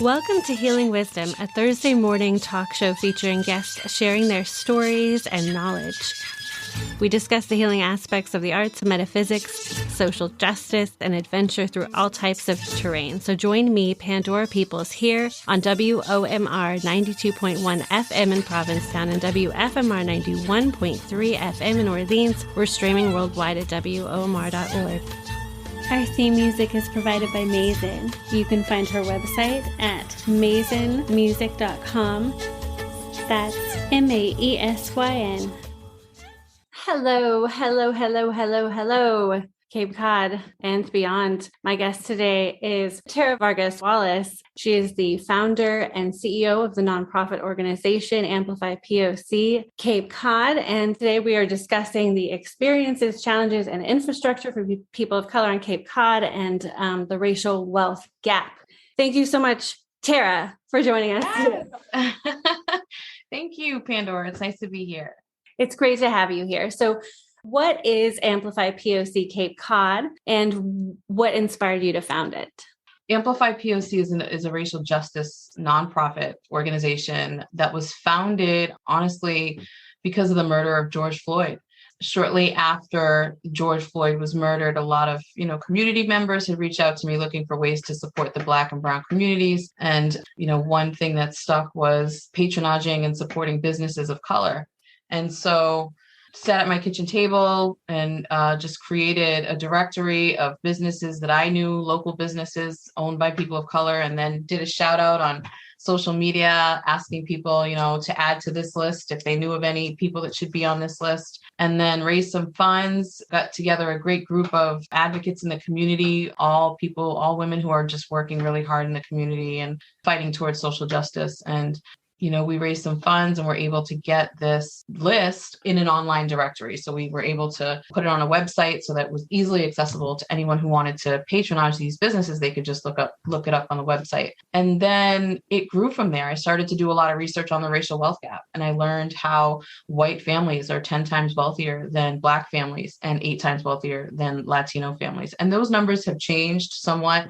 Welcome to Healing Wisdom, a Thursday morning talk show featuring guests sharing their stories and knowledge. We discuss the healing aspects of the arts, metaphysics, social justice, and adventure through all types of terrain. So join me, Pandora Peoples, here on WOMR 92.1 FM in Provincetown and WFMR 91.3 FM in Orleans. We're streaming worldwide at WOMR.org. Our theme music is provided by Mason. You can find her website at masonmusic.com. That's MAESYN. Hello, hello, hello, hello, hello, Cape Cod and beyond. My guest today is Tara Vargas Wallace. She is the founder and CEO of the nonprofit organization Amplify POC Cape Cod. And today we are discussing the experiences, challenges, and infrastructure for people of color on Cape Cod and the racial wealth gap. Thank you so much, Tara, for joining us. Yes. Thank you, Pandora. It's nice to be here. It's great to have you here. So what is Amplify POC Cape Cod and what inspired you to found it? Amplify POC is a racial justice nonprofit organization that was founded, honestly, because of the murder of George Floyd. Shortly after George Floyd was murdered, a lot of, community members had reached out to me looking for ways to support the Black and Brown communities. And, one thing that stuck was patronaging and supporting businesses of color. And so sat at my kitchen table and just created a directory of businesses that I knew, local businesses owned by people of color, and then did a shout out on social media, asking people, to add to this list if they knew of any people that should be on this list, and then raised some funds, got together a great group of advocates in the community, all women who are just working really hard in the community and fighting towards social justice. And we raised some funds and were able to get this list in an online directory. So we were able to put it on a website so that it was easily accessible to anyone who wanted to patronage these businesses. They could just look it up on the website. And then it grew from there. I started to do a lot of research on the racial wealth gap. And I learned how white families are 10 times wealthier than Black families and 8 times wealthier than Latino families. And those numbers have changed somewhat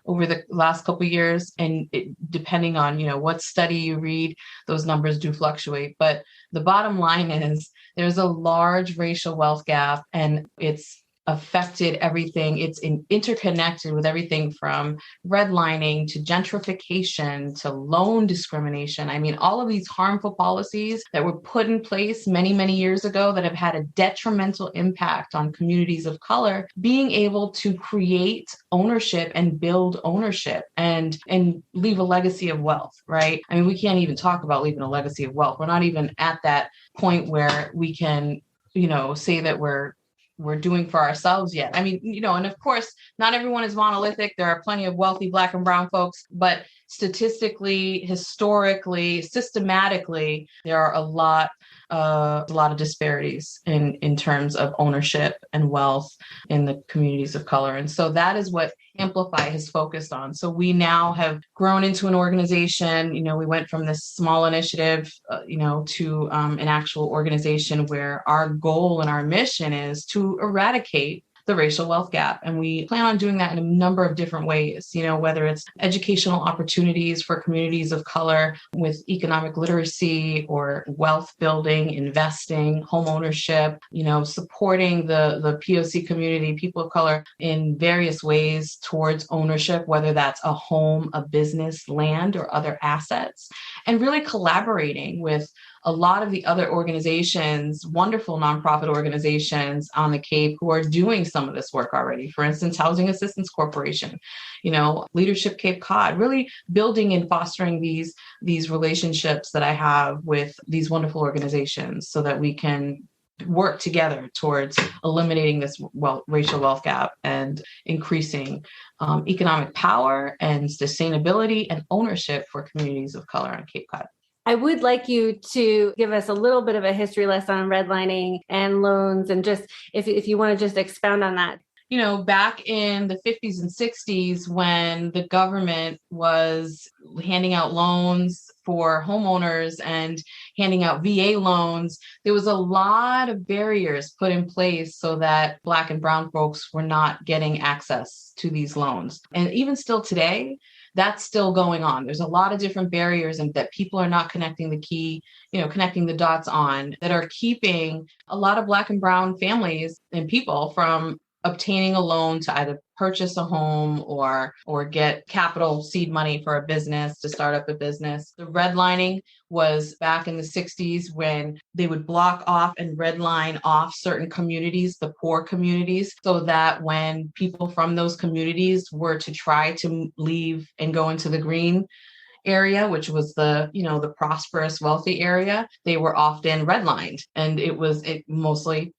over the last couple of years. And depending on, what study you read, those numbers do fluctuate. But the bottom line is there's a large racial wealth gap, and it's affected everything. It's interconnected with everything from redlining to gentrification to loan discrimination. I mean, all of these harmful policies that were put in place many, many years ago that have had a detrimental impact on communities of color, being able to create ownership and build ownership and leave a legacy of wealth, right? I mean, we can't even talk about leaving a legacy of wealth. We're not even at that point where we can, say that we're doing for ourselves yet. I mean, and of course, not everyone is monolithic. There are plenty of wealthy Black and Brown folks, but statistically, historically, systematically, there are a lot of disparities in terms of ownership and wealth in the communities of color. And so that is what Amplify has focused on. So we now have grown into an organization. We went from this small initiative, to an actual organization where our goal and our mission is to eradicate the racial wealth gap. And we plan on doing that in a number of different ways, whether it's educational opportunities for communities of color with economic literacy or wealth building, investing, home ownership, supporting the POC community, people of color in various ways towards ownership, whether that's a home, a business, land, or other assets, and really collaborating with a lot of the other organizations, wonderful nonprofit organizations on the Cape who are doing some of this work already. For instance, Housing Assistance Corporation, Leadership Cape Cod, really building and fostering these relationships that I have with these wonderful organizations so that we can work together towards eliminating this racial wealth gap and increasing economic power and sustainability and ownership for communities of color on Cape Cod. I would like you to give us a little bit of a history lesson on redlining and loans, and just if you want to just expound on that. Back in the 50s and 60s, when the government was handing out loans for homeowners and handing out VA loans, there was a lot of barriers put in place so that Black and Brown folks were not getting access to these loans. And even still today, that's still going on. There's a lot of different barriers and that people are not connecting connecting the dots on, that are keeping a lot of Black and brown families and people from obtaining a loan to either purchase a home or get capital seed money for a business, to start up a business. The redlining was back in the 60s, when they would block off and redline off certain communities, the poor communities, so that when people from those communities were to try to leave and go into the green area, which was the prosperous, wealthy area, they were often redlined. And it mostly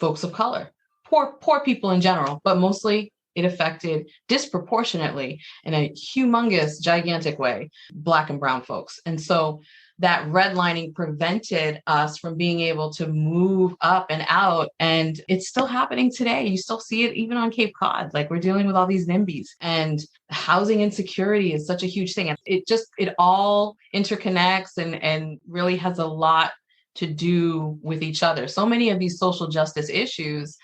folks of color, poor people in general, but mostly it affected disproportionately in a humongous, gigantic way, Black and brown folks. And so that redlining prevented us from being able to move up and out. And it's still happening today. You still see it even on Cape Cod. Like, we're dealing with all these NIMBYs, and housing insecurity is such a huge thing. It all interconnects and really has a lot to do with each other. So many of these social justice issues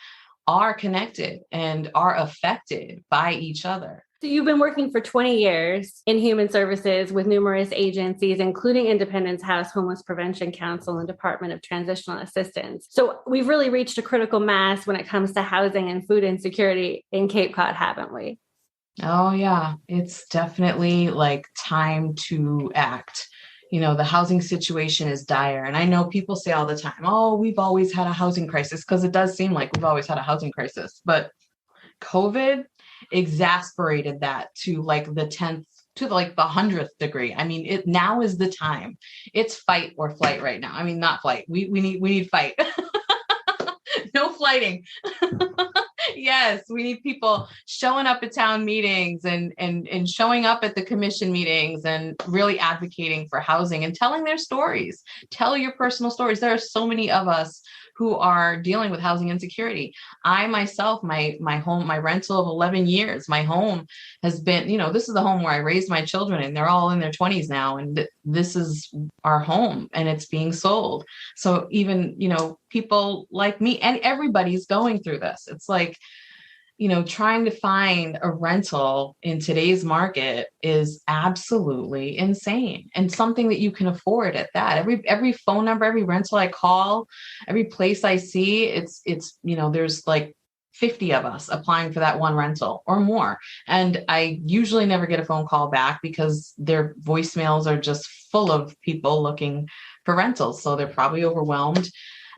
are connected and are affected by each other. So you've been working for 20 years in human services with numerous agencies, including Independence House, Homeless Prevention Council, and Department of Transitional Assistance. So we've really reached a critical mass when it comes to housing and food insecurity in Cape Cod, haven't we? Oh, yeah. It's definitely like time to act. The housing situation is dire. And I know people say all the time, oh, we've always had a housing crisis, because it does seem like we've always had a housing crisis. But COVID exasperated that to like the 10th, to like the 100th degree. I mean, now is the time. It's fight or flight right now. I mean, not flight. We need fight. No flighting. Yes, we need people showing up at town meetings and showing up at the commission meetings and really advocating for housing and telling their stories. Tell your personal stories. There are so many of us who are dealing with housing insecurity. I myself, my home, my rental of 11 years, my home has been, this is the home where I raised my children, and they're all in their 20s now. And this is our home, and it's being sold. So even, people like me, and everybody's going through this. It's like, trying to find a rental in today's market is absolutely insane, and something that you can afford at that. Every phone number, every rental I call, every place I see, it's there's like 50 of us applying for that one rental or more. And I usually never get a phone call back, because their voicemails are just full of people looking for rentals. So they're probably overwhelmed.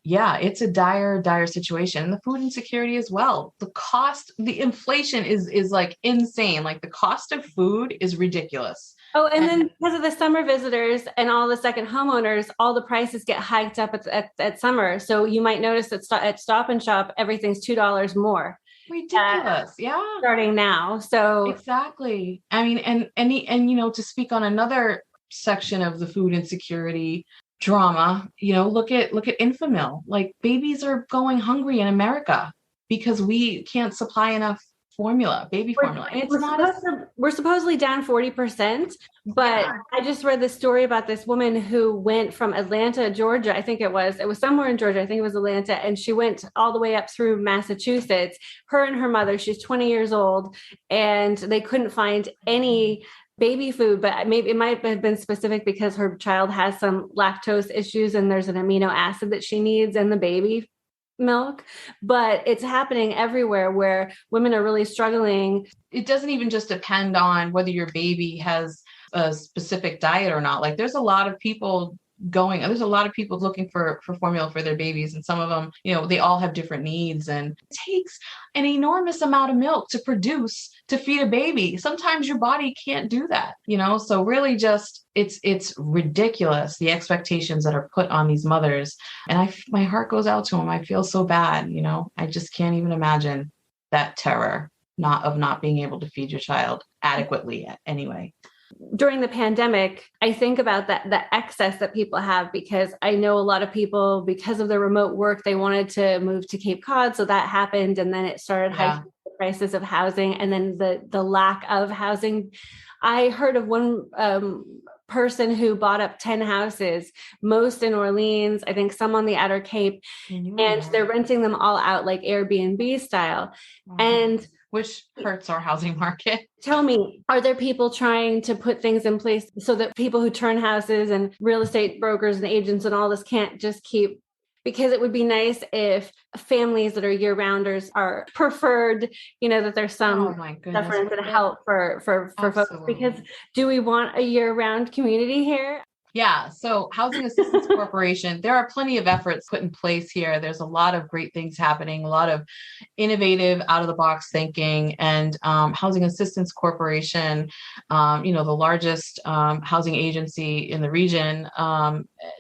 Yeah, it's a dire situation. And the food insecurity as well. The inflation is like insane. Like, the cost of food is ridiculous. Oh, and then because of the summer visitors and all the second homeowners, all the prices get hiked up at summer. So you might notice that at Stop and Shop, everything's $2 more. Ridiculous. Yeah. Starting now. So exactly. I mean, and to speak on another section of the food insecurity drama, look at Infamil. Like, babies are going hungry in America because we can't supply enough baby formula. We're supposedly down 40%, but yeah. I just read this story about this woman who went from Atlanta, Georgia. I think it was somewhere in Georgia. I think it was Atlanta. And she went all the way up through Massachusetts, her and her mother. She's 20 years old, and they couldn't find any baby food, but maybe it might have been specific because her child has some lactose issues, and there's an amino acid that she needs in the baby milk. But it's happening everywhere where women are really struggling. It doesn't even just depend on whether your baby has a specific diet or not. Like, there's a lot of people looking for formula for their babies, and some of them, they all have different needs, and it takes an enormous amount of milk to feed a baby. Sometimes your body can't do that, so really just it's ridiculous, the expectations that are put on these mothers. And my heart goes out to them. I feel so bad. I just can't even imagine that terror not being able to feed your child adequately anyway. During the pandemic, I think about the excess that people have, because I know a lot of people, because of the remote work, they wanted to move to Cape Cod. So that happened. And then it started hiking the prices of housing, and then the lack of housing. I heard of one person who bought up 10 houses, most in Orleans, I think some on the Outer Cape, and they're renting them all out like Airbnb style. Mm-hmm. And which hurts our housing market. Tell me, are there people trying to put things in place so that people who turn houses and real estate brokers and agents and all this can't just keep, because it would be nice if families that are year-rounders are preferred, that there's some deference and help for folks, because do we want a year-round community here? Yeah. So Housing Assistance Corporation, there are plenty of efforts put in place here. There's a lot of great things happening, a lot of innovative, out of the box thinking. And Housing Assistance Corporation, the largest housing agency in the region,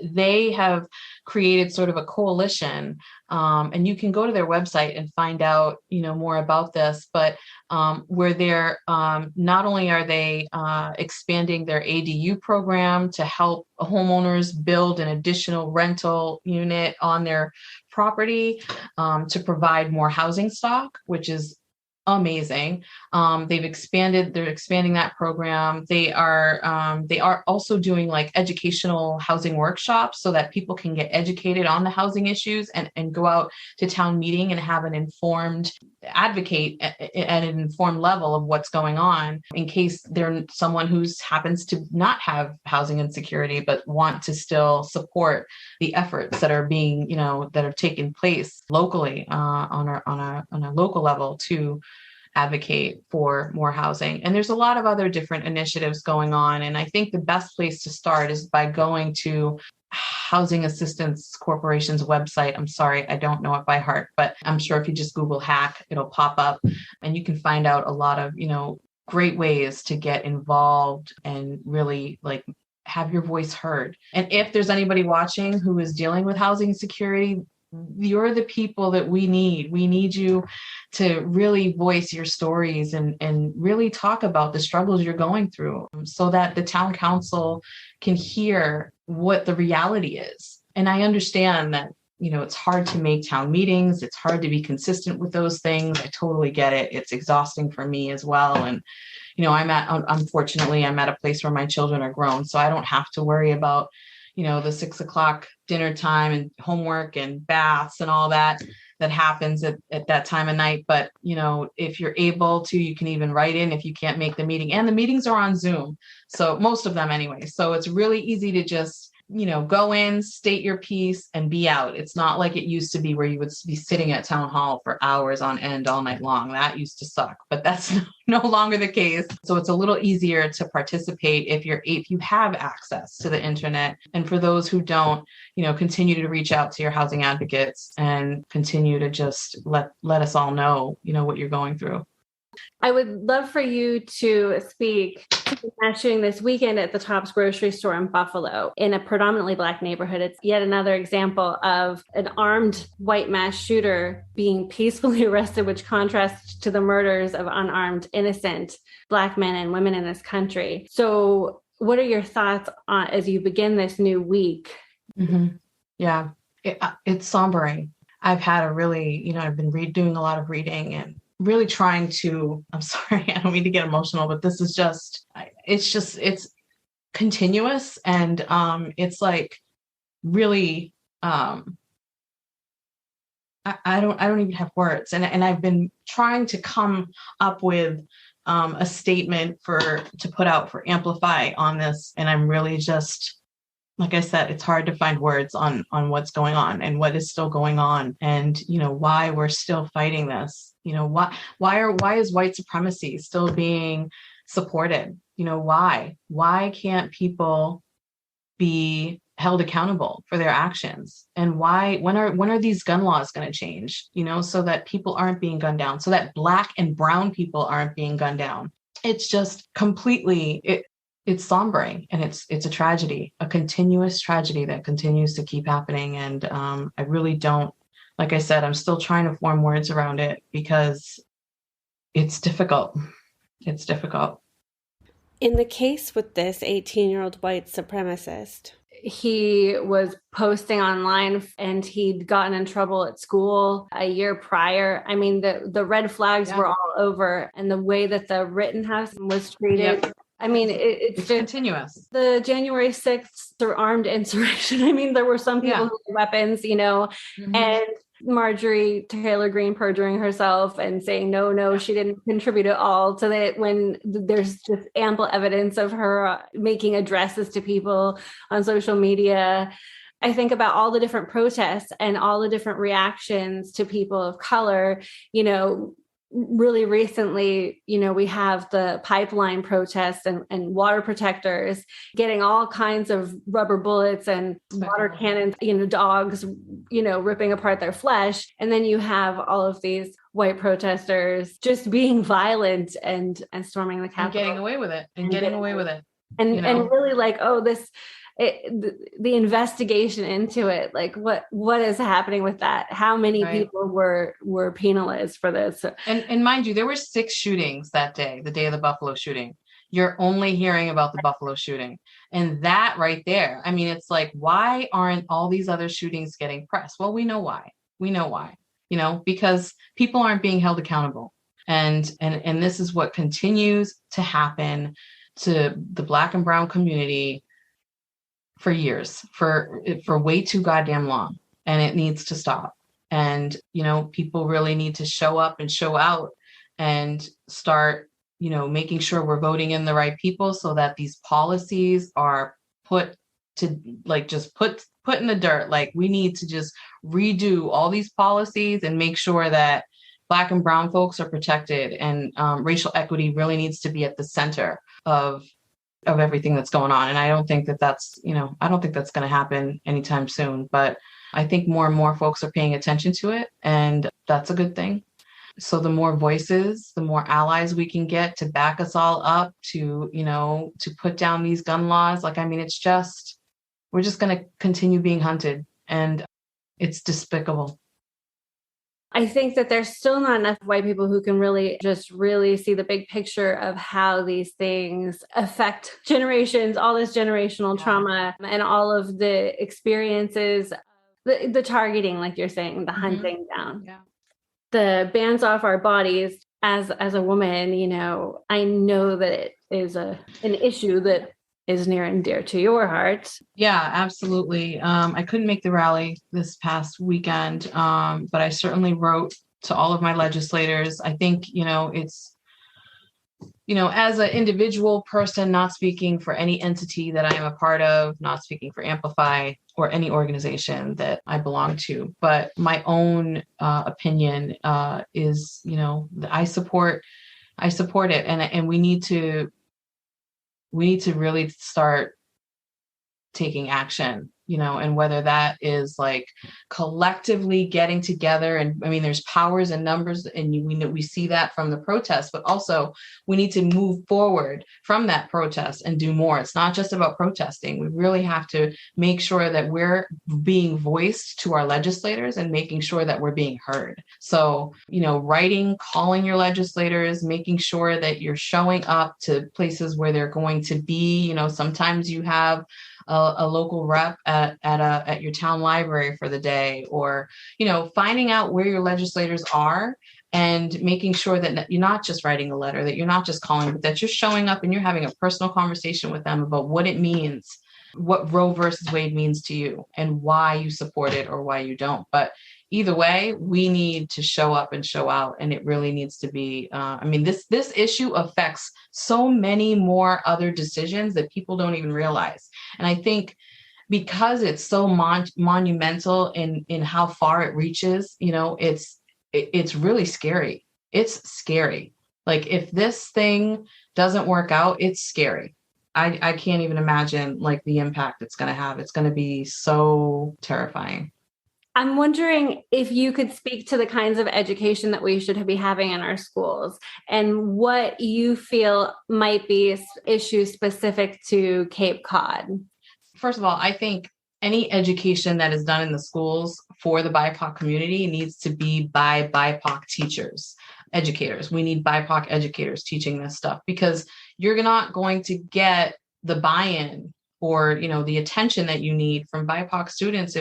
they have created sort of a coalition. And you can go to their website and find out, more about this, but where they're not only are they expanding their ADU program to help homeowners build an additional rental unit on their property to provide more housing stock, which is amazing. They're expanding that program. They are also doing like educational housing workshops so that people can get educated on the housing issues and go out to town meeting and have an informed advocate at an informed level of what's going on in case they're someone who happens to not have housing insecurity, but want to still support the efforts that are being, that are taking place locally on a local level to advocate for more housing. And there's a lot of other different initiatives going on. And I think the best place to start is by going to Housing Assistance Corporation's website. I'm sorry, I don't know it by heart, but I'm sure if you just Google hack, it'll pop up and you can find out a lot of, great ways to get involved and really like have your voice heard. And if there's anybody watching who is dealing with housing insecurity, you're the people that we need. We need you to really voice your stories and really talk about the struggles you're going through so that the town council can hear what the reality is. And I understand that, it's hard to make town meetings. It's hard to be consistent with those things. I totally get it. It's exhausting for me as well. And, unfortunately, I'm at a place where my children are grown, so I don't have to worry about the 6 o'clock dinner time and homework and baths and all that happens at that time of night. But, if you're able to, you can even write in if you can't make the meeting, and the meetings are on Zoom. So most of them anyway. So it's really easy to just, go in, state your piece and be out. It's not like it used to be where you would be sitting at town hall for hours on end all night long. That used to suck, but that's no longer the case. So it's a little easier to participate if you have access to the internet. And for those who don't, continue to reach out to your housing advocates and continue to just let us all know, what you're going through. I would love for you to speak to the mass shooting this weekend at the Tops grocery store in Buffalo in a predominantly Black neighborhood. It's yet another example of an armed white mass shooter being peacefully arrested, which contrasts to the murders of unarmed, innocent Black men and women in this country. So what are your thoughts on as you begin this new week? Mm-hmm. Yeah, it's sombering. I've had I've been doing a lot of reading and really trying to, I'm sorry, I don't mean to get emotional, but this is it's continuous. And it's like really, I don't even have words. And I've been trying to come up with a statement to put out for Amplify on this. And I'm really just, like I said, it's hard to find words on what's going on and what is still going on and, why we're still fighting this. Why is white supremacy still being supported? Why can't people be held accountable for their actions? And when are these gun laws going to change, so that people aren't being gunned down, so that Black and brown people aren't being gunned down? It's just completely, it's sombering, and it's a tragedy, a continuous tragedy that continues to keep happening. And I really don't, like I said, I'm still trying to form words around it because it's difficult. It's difficult. In the case with this 18-year-old white supremacist, he was posting online and he'd gotten in trouble at school a year prior. I mean, the red flags were all over, and the way that the Rittenhouse was treated. Yep. I mean, it's just continuous. The January 6th armed insurrection. I mean, there were some people who had weapons, mm-hmm. and Marjorie Taylor Greene perjuring herself and saying, no, she didn't contribute at all, to that when there's just ample evidence of her making addresses to people on social media. I think about all the different protests and all the different reactions to people of color. Really recently, we have the pipeline protests and water protectors getting all kinds of rubber bullets and water cannons, dogs, ripping apart their flesh. And then you have all of these white protesters just being violent and storming the Capitol. And getting away with it. And really like, the investigation into it, like what is happening with that? How many people were penalized for this? And mind you, there were 6 shootings that day, the day of the Buffalo shooting. You're only hearing about the Buffalo shooting. And that right there, I mean, it's like, why aren't all these other shootings getting press? Well, we know why. Because people aren't being held accountable. And this is what continues to happen to the Black and brown community for years, for way too goddamn long, and it needs to stop. And people really need to show up and show out and start making sure we're voting in the right people, so that these policies are put to, like, just put in the dirt. Like, we need to just redo all these policies and make sure that Black and brown folks are protected, and racial equity really needs to be at the center of everything that's going on. And I don't think that's going to happen anytime soon, but I think more and more folks are paying attention to it, and that's a good thing. So the more voices, the more allies we can get to back us all up to put down these gun laws. Like, I mean, we're just going to continue being hunted, and it's despicable. I think that there's still not enough white people who can really see the big picture of how these things affect generations, all this generational trauma and all of the experiences, the targeting, like you're saying, the hunting down, the bans off our bodies. As a woman, I know that it is an issue that is near and dear to your heart. Yeah, absolutely. I couldn't make the rally this past weekend, but I certainly wrote to all of my legislators. I think, it's, as an individual person, not speaking for any entity that I am a part of, not speaking for Amplify or any organization that I belong to, but my own opinion is, I support it, and we need to really start taking action, and whether that is like collectively getting together. And I mean, there's powers in numbers, and we see that from the protests, but also we need to move forward from that protest and do more. It's not just about protesting. We really have to make sure that we're being voiced to our legislators and making sure that we're being heard. So, writing, calling your legislators, making sure that you're showing up to places where they're going to be. Sometimes you have a local rep at your town library for the day, or finding out where your legislators are and making sure that you're not just writing a letter, that you're not just calling, but that you're showing up and you're having a personal conversation with them about what it means, what Roe versus Wade means to you, and why you support it or why you don't. But either way, we need to show up and show out, and it really needs to be, this issue affects so many more other decisions that people don't even realize. And I think because it's so monumental in how far it reaches, it's really scary. It's scary. Like, if this thing doesn't work out, it's scary. I can't even imagine like the impact it's going to have. It's going to be so terrifying. I'm wondering if you could speak to the kinds of education that we should be having in our schools and what you feel might be issues specific to Cape Cod. First of all, I think any education that is done in the schools for the BIPOC community needs to be by BIPOC teachers, educators. We need BIPOC educators teaching this stuff, because you're not going to get the buy-in or, the attention that you need from BIPOC students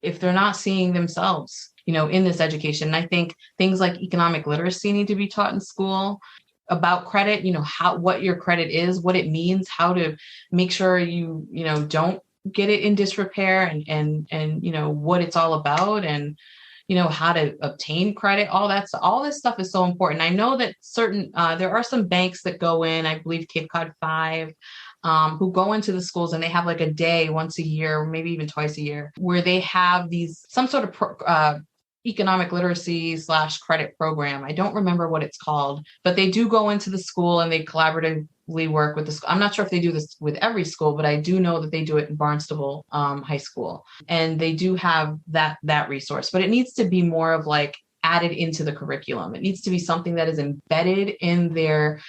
if they're not seeing themselves, in this education. And I think things like economic literacy need to be taught in school, about credit, what your credit is, what it means, how to make sure you don't get it in disrepair, and what it's all about. And how to obtain credit, all this stuff is so important. I know that there are some banks that go in, I believe Cape Cod 5, who go into the schools and they have like a day once a year, maybe even twice a year, where they have some sort of economic literacy / credit program. I don't remember what it's called, but they do go into the school and they collaboratively work with the school. I'm not sure if they do this with every school, but I do know that they do it in Barnstable High School. And they do have that resource, but it needs to be more of like added into the curriculum. It needs to be something that is embedded in their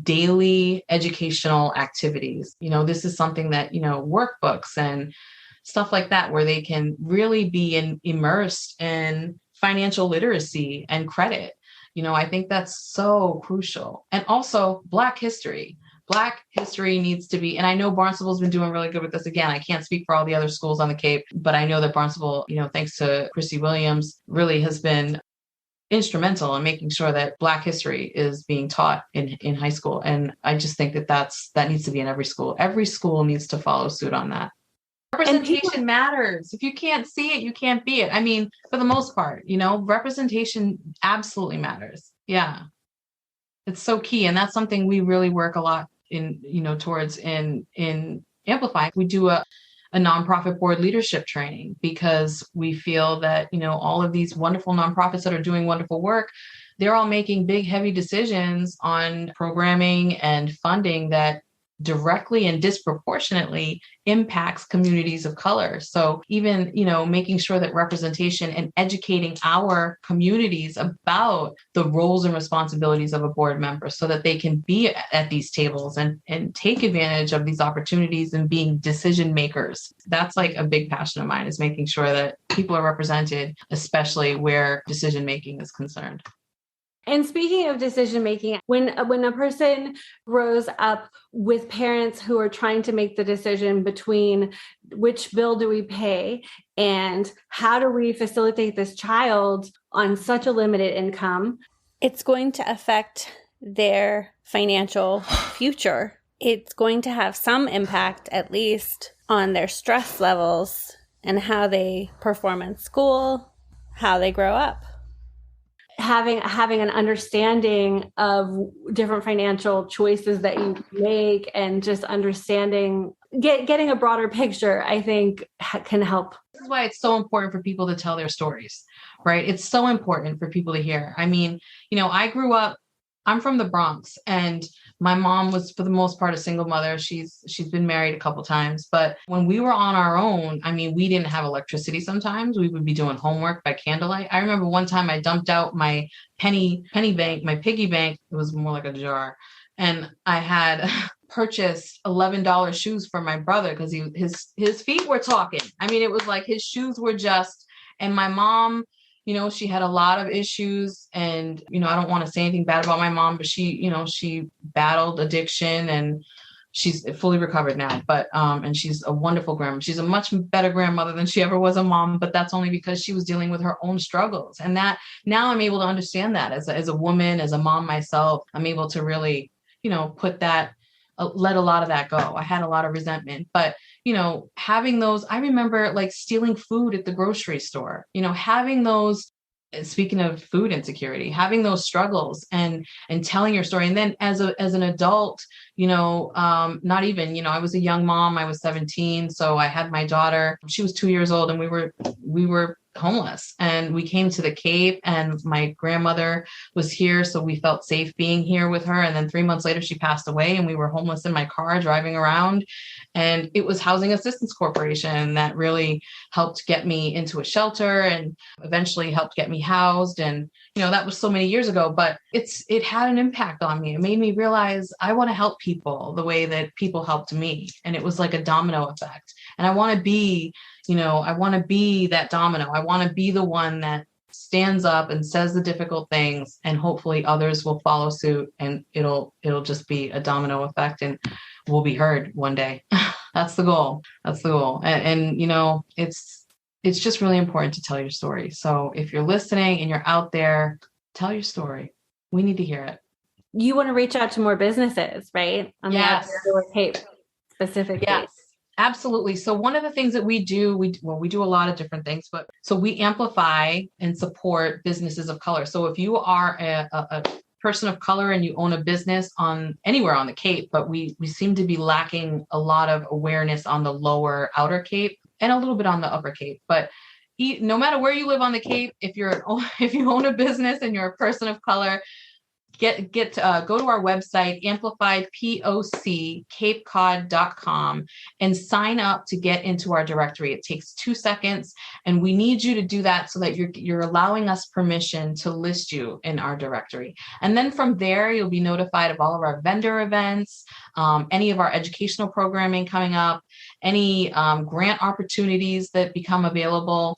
daily educational activities. This is something that, workbooks and stuff like that, where they can really be immersed in financial literacy and credit. I think that's so crucial. And also Black history. Black history needs to be, and I know Barnstable's been doing really good with this. Again, I can't speak for all the other schools on the Cape, but I know that Barnstable, thanks to Christy Williams, really has been instrumental in making sure that Black history is being taught in high school. And I just think that needs to be in every school. Every school needs to follow suit on that. Representation matters. If you can't see it, you can't be it. I mean, for the most part, representation absolutely matters. Yeah. It's so key. And that's something we really work a lot towards in Amplify. We do a nonprofit board leadership training because we feel that, all of these wonderful nonprofits that are doing wonderful work, they're all making big, heavy decisions on programming and funding that directly and disproportionately impacts communities of color. So even, making sure that representation and educating our communities about the roles and responsibilities of a board member so that they can be at these tables and take advantage of these opportunities and being decision makers. That's like a big passion of mine, is making sure that people are represented, especially where decision making is concerned. And speaking of decision making, when a person grows up with parents who are trying to make the decision between which bill do we pay and how do we facilitate this child on such a limited income, it's going to affect their financial future. It's going to have some impact, at least, on their stress levels and how they perform in school, how they grow up. Having an understanding of different financial choices that you make and just understanding, getting a broader picture, I think can help. This is why it's so important for people to tell their stories, right? It's so important for people to hear. I mean, I'm from the Bronx, and my mom was, for the most part, a single mother. She's been married a couple times, but when we were on our own, I mean, we didn't have electricity. Sometimes we would be doing homework by candlelight. I remember one time I dumped out my penny bank, my piggy bank. It was more like a jar, and I had purchased $11 shoes for my brother because his feet were talking. I mean, it was like his shoes were just, and my mom, she had a lot of issues, and, I don't want to say anything bad about my mom, but she battled addiction, and she's fully recovered now, but, and she's a wonderful grandma. She's a much better grandmother than she ever was a mom, but that's only because she was dealing with her own struggles. And that now I'm able to understand that as a woman, as a mom myself, I'm able to really, put that, let a lot of that go. I had a lot of resentment, but having those, I remember like stealing food at the grocery store, having those, speaking of food insecurity, having those struggles and telling your story. And then as an adult, not even, I was a young mom, I was 17. So I had my daughter, she was 2 years old, and we were homeless, and we came to the Cape, and my grandmother was here. So we felt safe being here with her. And then 3 months later, she passed away, and we were homeless in my car driving around. And it was Housing Assistance Corporation that really helped get me into a shelter and eventually helped get me housed. And, that was so many years ago, but it had an impact on me. It made me realize I want to help people the way that people helped me. And it was like a domino effect. And I want to be, that domino. I want to be the one that stands up and says the difficult things, and hopefully others will follow suit, and it'll just be a domino effect, and we'll be heard one day. That's the goal. And it's just really important to tell your story. So if you're listening and you're out there, tell your story. We need to hear it. You want to reach out to more businesses, right? On yes. the Cape specifically. Yes. Absolutely. So one of the things that we do, we do a lot of different things, but so we amplify and support businesses of color. So if you are a person of color and you own a business on anywhere on the Cape, but we seem to be lacking a lot of awareness on the lower outer Cape and a little bit on the upper Cape. But no matter where you live on the Cape, if if you own a business and you're a person of color, go to our website, amplifiedpocapecod.com, and sign up to get into our directory. It takes 2 seconds, and we need you to do that so that you're allowing us permission to list you in our directory. And then from there, you'll be notified of all of our vendor events, any of our educational programming coming up, any grant opportunities that become available.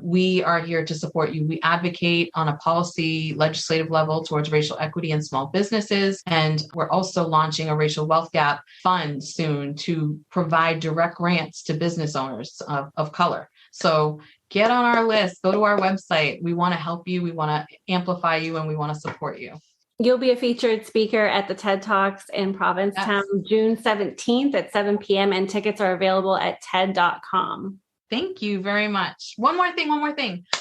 We are here to support you. We advocate on a policy legislative level towards racial equity in small businesses. And we're also launching a racial wealth gap fund soon to provide direct grants to business owners of color. So get on our list, go to our website. We want to help you. We want to amplify you, and we want to support you. You'll be a featured speaker at the TED Talks in Provincetown, yes, June 17th at 7 p.m. and tickets are available at TED.com. Thank you very much. One more thing.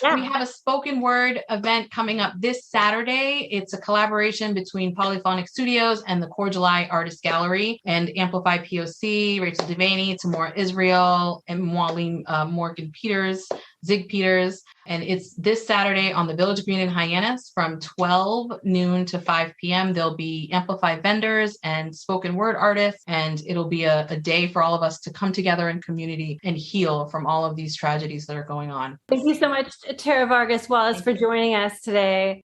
Yeah. We have a spoken word event coming up this Saturday. It's a collaboration between Polyphonic Studios and the Core July Artist Gallery and Amplify POC, Rachel Devaney, Tamora Israel, and Maureen Morgan Peters, Zig Peters. And it's this Saturday on the Village Green in Hyannis from 12 noon to 5 p.m. There'll be Amplify vendors and spoken word artists, and it'll be a day for all of us to come together in community and heal from all of these tragedies that are going on. Thank you so much, Tara Vargas Wallace, for joining us today.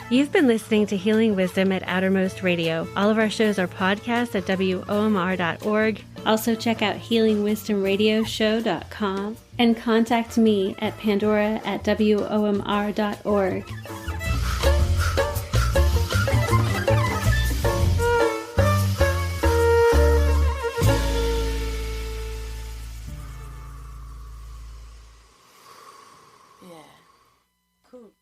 You've been listening to Healing Wisdom at Outermost Radio. All of our shows are podcasts at WOMR.org. Also check out healingwisdomradioshow.com and contact me at pandora@WOMR.org. Yeah. Cool.